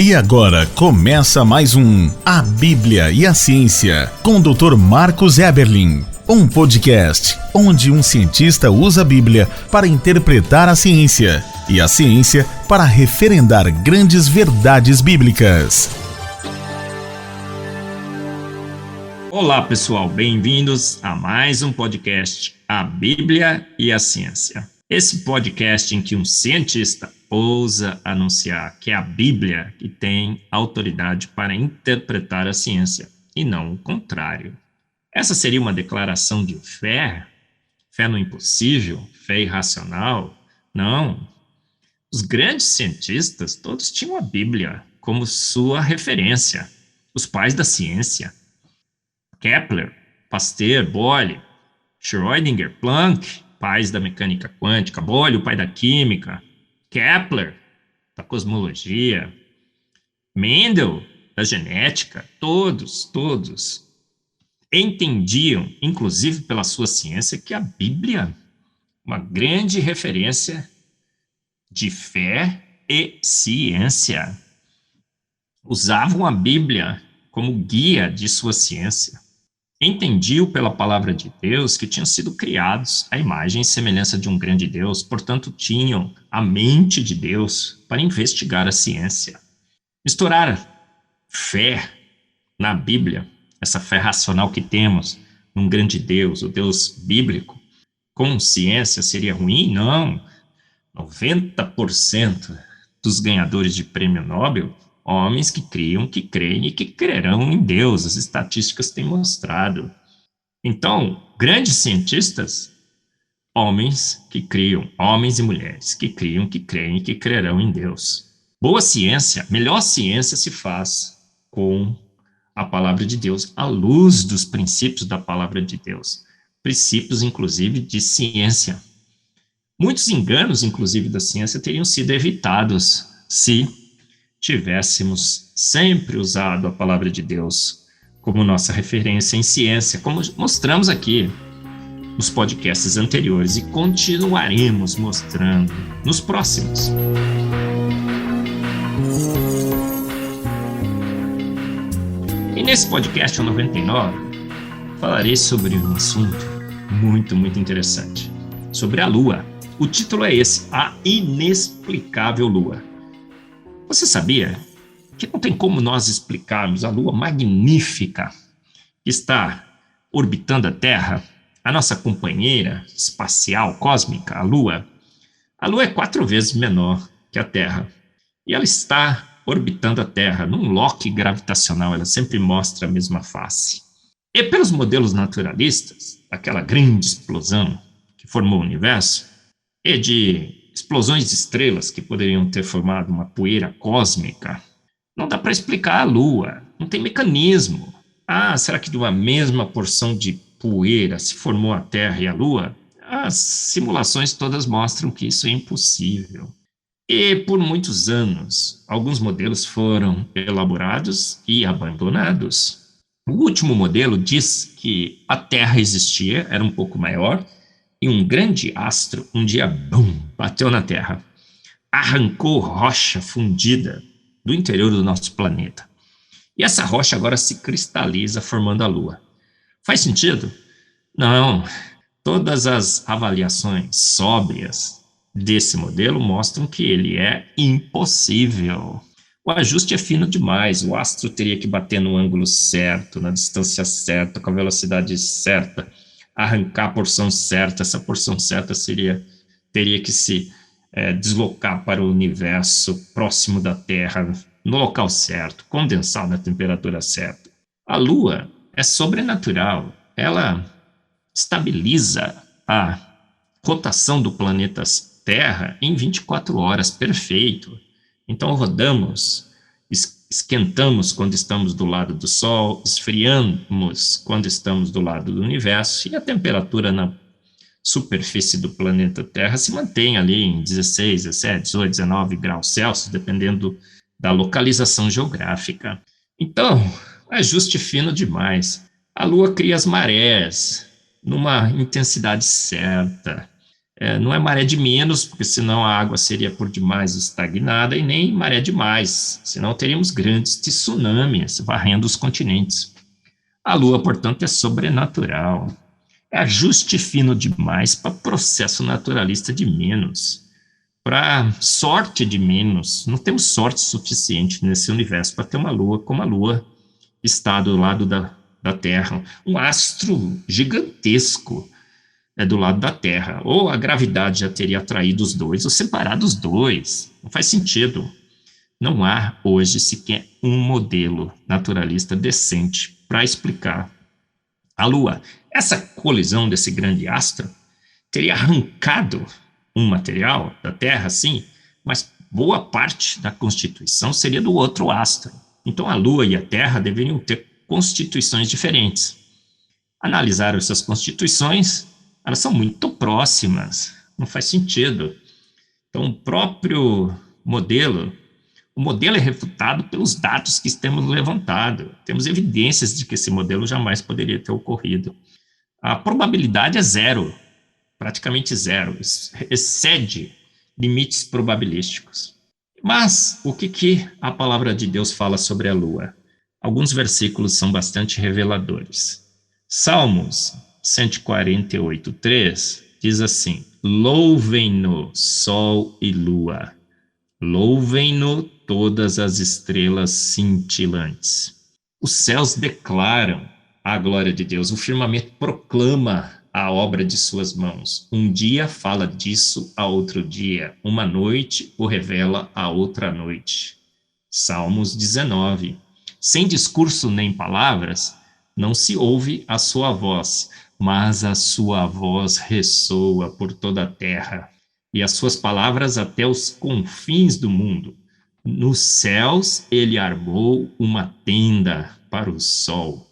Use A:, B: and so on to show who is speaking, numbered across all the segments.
A: E agora começa mais um A Bíblia e a Ciência, com o Dr. Marcos Eberlin. Um podcast onde um cientista usa a Bíblia para interpretar a ciência e a ciência para referendar grandes verdades bíblicas.
B: Olá, pessoal, bem-vindos a mais um podcast, A Bíblia e a Ciência. Esse podcast em que um cientista ousa anunciar que é a Bíblia que tem autoridade para interpretar a ciência, e não o contrário. Essa seria uma declaração de fé? Fé no impossível? Fé irracional? Não. Os grandes cientistas todos tinham a Bíblia como sua referência. Os pais da ciência. Kepler, Pasteur, Boyle, Schrödinger, Planck, pais da mecânica quântica, Boyle, o pai da química, Kepler, da cosmologia, Mendel, da genética, todos entendiam, inclusive pela sua ciência, que a Bíblia, uma grande referência de fé e ciência, usavam a Bíblia como guia de sua ciência. Entendiam pela palavra de Deus que tinham sido criados à imagem e semelhança de um grande Deus, portanto, tinham a mente de Deus para investigar a ciência. Misturar fé na Bíblia, essa fé racional que temos num grande Deus, o Deus bíblico, com ciência seria ruim? Não. 90% dos ganhadores de prêmio Nobel, homens que criam, que creem e que crerão em Deus. As estatísticas têm mostrado. Então, grandes cientistas, homens que criam, homens e mulheres que criam, que creem e que crerão em Deus. Boa ciência, melhor ciência se faz com a palavra de Deus, à luz dos princípios da palavra de Deus. Princípios, inclusive, de ciência. Muitos enganos, inclusive, da ciência teriam sido evitados se tivéssemos sempre usado a palavra de Deus como nossa referência em ciência, como mostramos aqui nos podcasts anteriores e continuaremos mostrando nos próximos. E nesse podcast 99, falarei sobre um assunto muito interessante, sobre a Lua. O título é esse, A Inexplicável Lua. Você sabia que não tem como nós explicarmos a Lua magnífica que está orbitando a Terra, a nossa companheira espacial cósmica, a Lua? A Lua é 4 vezes menor que a Terra e ela está orbitando a Terra num loque gravitacional, ela sempre mostra a mesma face. E pelos modelos naturalistas, aquela grande explosão que formou o universo, e de explosões de estrelas que poderiam ter formado uma poeira cósmica, não dá para explicar a Lua, não tem mecanismo. Será que de uma mesma porção de poeira se formou a Terra e a Lua? As simulações todas mostram que isso é impossível. E por muitos anos, alguns modelos foram elaborados e abandonados. O último modelo diz que a Terra existia, era um pouco maior, e um grande astro, um dia, bateu na Terra, arrancou rocha fundida do interior do nosso planeta. E essa rocha agora se cristaliza formando a Lua. Faz sentido? Não. Todas as avaliações sóbrias desse modelo mostram que ele é impossível. O ajuste é fino demais, o astro teria que bater no ângulo certo, na distância certa, com a velocidade certa, arrancar a porção certa. Essa porção certa teria que se deslocar para o universo próximo da Terra, no local certo, condensar na temperatura certa. A Lua é sobrenatural, ela estabiliza a rotação do planeta Terra em 24 horas, perfeito. Então rodamos, esquentamos quando estamos do lado do Sol, esfriamos quando estamos do lado do universo, e a temperatura na superfície do planeta Terra se mantém ali em 16, 17, 18, 19 graus Celsius, dependendo da localização geográfica. Então, ajuste fino demais. A Lua cria as marés numa intensidade certa. Não é maré de menos, porque senão a água seria por demais estagnada, e nem maré de mais, senão teríamos grandes tsunamis varrendo os continentes. A Lua, portanto, é sobrenatural. É ajuste fino demais para processo naturalista de menos, para sorte de menos. Não temos sorte suficiente nesse universo para ter uma Lua como a Lua está do lado da Terra. Um astro gigantesco do lado da Terra. Ou a gravidade já teria atraído os dois, ou separado os dois. Não faz sentido. Não há hoje sequer um modelo naturalista decente para explicar a Lua. Essa colisão desse grande astro teria arrancado um material da Terra, sim, mas boa parte da constituição seria do outro astro. Então a Lua e a Terra deveriam ter constituições diferentes. Analisaram essas constituições, elas são muito próximas, não faz sentido. Então o próprio modelo, o modelo é refutado pelos dados que temos levantado. Temos evidências de que esse modelo jamais poderia ter ocorrido. A probabilidade é zero, praticamente zero, excede limites probabilísticos. Mas o que a palavra de Deus fala sobre a Lua? Alguns versículos são bastante reveladores. Salmos 148:3 diz assim: louvem-no sol e lua, louvem-no todas as estrelas cintilantes. Os céus declaram a glória de Deus, o firmamento proclama a obra de suas mãos. Um dia fala disso a outro dia, uma noite o revela a outra noite. Salmos 19. Sem discurso nem palavras, não se ouve a sua voz, mas a sua voz ressoa por toda a terra, e as suas palavras até os confins do mundo. Nos céus ele armou uma tenda para o sol.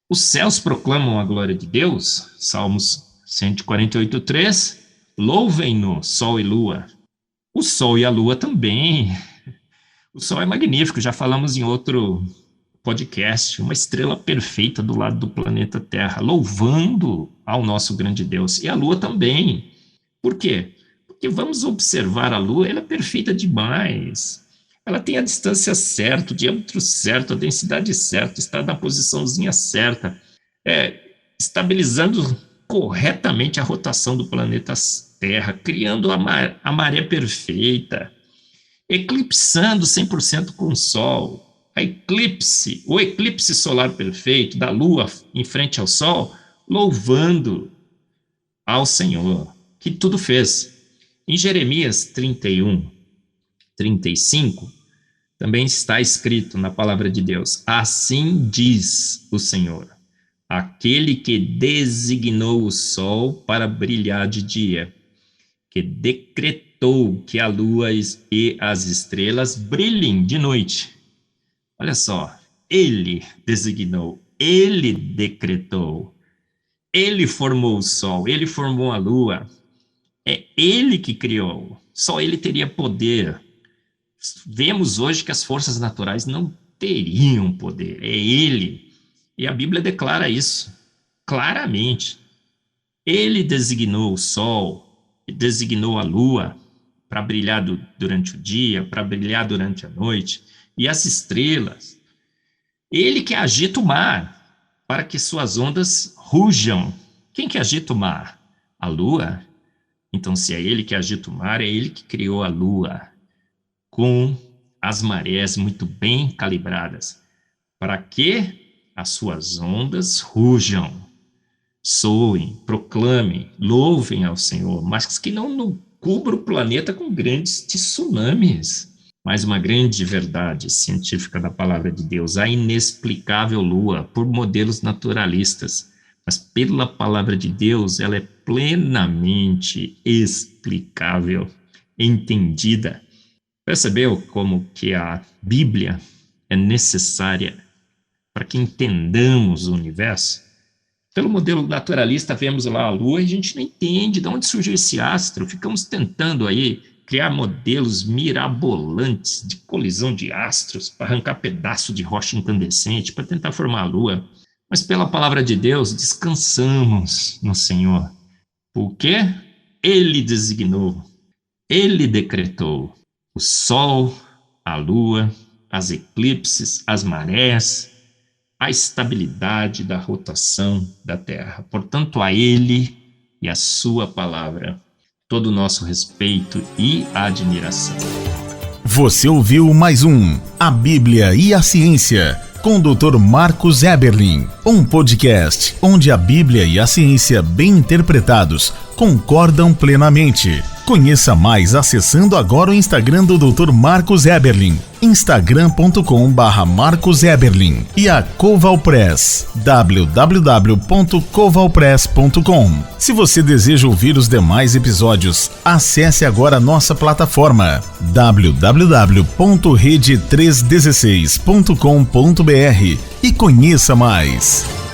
B: Os céus proclamam a glória de Deus, Salmos 148:3, louvem-no, sol e lua. O sol e a lua também. O sol é magnífico, já falamos em outro podcast, uma estrela perfeita do lado do planeta Terra, louvando ao nosso grande Deus. E a lua também. Por quê? Porque vamos observar a lua, ela é perfeita demais. Ela tem a distância certa, o diâmetro certo, a densidade certa, está na posiçãozinha certa, estabilizando corretamente a rotação do planeta Terra, criando a maré perfeita, eclipsando 100% com o Sol. O eclipse solar perfeito da Lua em frente ao Sol, louvando ao Senhor, que tudo fez. Em Jeremias 31:35, também está escrito na palavra de Deus: assim diz o Senhor, aquele que designou o sol para brilhar de dia, que decretou que a lua e as estrelas brilhem de noite. Olha só, ele designou, ele decretou, ele formou o sol, ele formou a lua, é ele que criou, só ele teria poder. Vemos hoje que as forças naturais não teriam poder, é ele. E a Bíblia declara isso claramente. Ele designou o sol, designou a lua para brilhar durante o dia, para brilhar durante a noite, e as estrelas. Ele que agita o mar para que suas ondas rujam. Quem que agita o mar? A lua? Então, se é ele que agita o mar, é ele que criou a lua, com as marés muito bem calibradas, para que as suas ondas rujam, soem, proclamem, louvem ao Senhor, mas que não cubra o planeta com grandes tsunamis. Mais uma grande verdade científica da palavra de Deus: a inexplicável lua, por modelos naturalistas, mas pela palavra de Deus, ela é plenamente explicável, entendida. Percebeu como que a Bíblia é necessária para que entendamos o universo? Pelo modelo naturalista, vemos lá a Lua e a gente não entende de onde surgiu esse astro. Ficamos tentando aí criar modelos mirabolantes de colisão de astros para arrancar pedaço de rocha incandescente, para tentar formar a Lua. Mas pela palavra de Deus, descansamos no Senhor. Por quê? Ele designou, Ele decretou o sol, a lua, as eclipses, as marés, a estabilidade da rotação da Terra. Portanto, a Ele e a sua palavra todo o nosso respeito e admiração.
A: Você ouviu mais um A Bíblia e a Ciência, com o Dr. Marcos Eberlin, um podcast onde a Bíblia e a ciência bem interpretados concordam plenamente. Conheça mais acessando agora o Instagram do Dr. Marcos Eberlin, instagram.com/Marcos Eberlin, e a Coval Press, www.covalpress.com. Se você deseja ouvir os demais episódios, acesse agora a nossa plataforma www.rede316.com.br e conheça mais.